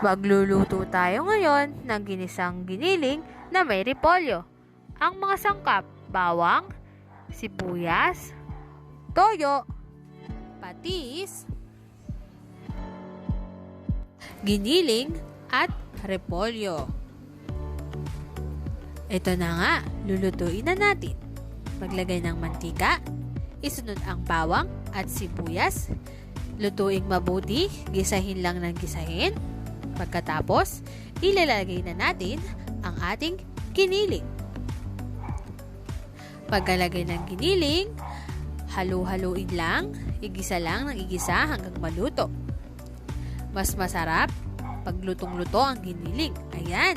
Magluluto tayo ngayon ng ginisang giniling na may repolyo. Ang mga sangkap, bawang, sibuyas, toyo, patis, giniling, at repolyo. Ito na nga, lulutuin na natin. Maglagay ng mantika, isunod ang bawang at sibuyas, lutuing mabuti, gisahin lang ng gisahin. Pagkatapos, ilalagay na natin ang ating giniling. Pagkalagay ng giniling, halu-haluin lang, igisa lang ng igisa hanggang maluto. Mas masarap pag lutong-luto ang giniling. Ayan,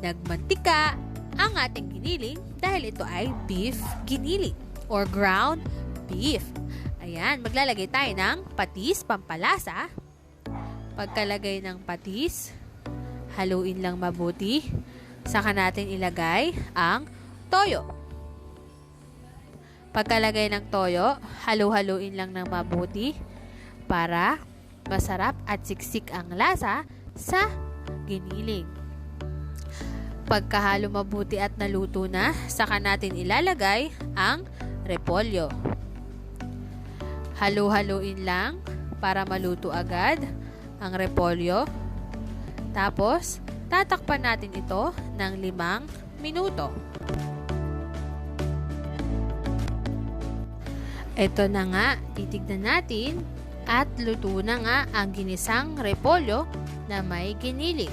nagmantika ang ating giniling dahil ito ay beef giniling or ground beef. Ayan, maglalagay tayo ng patis pampalasa. Pagkalagay ng patis, haluin lang mabuti. Saka natin ilagay ang toyo. Pagkalagay ng toyo, halu-haluin lang ng mabuti para masarap at siksik ang lasa sa giniling. Pagkahalo mabuti at naluto na, saka natin ilalagay ang repolyo. Halu-haluin lang para maluto agad ang repolyo. Tapos, tatakpan natin ito ng 5 minuto. Ito na nga, titignan natin at luto na nga ang ginisang repolyo na may giniling.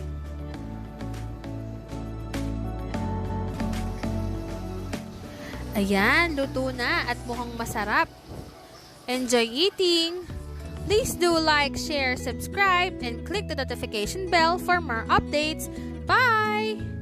Ayan, luto na at mukhang masarap. Enjoy eating! Please do like, share, subscribe, and click the notification bell for more updates. Bye!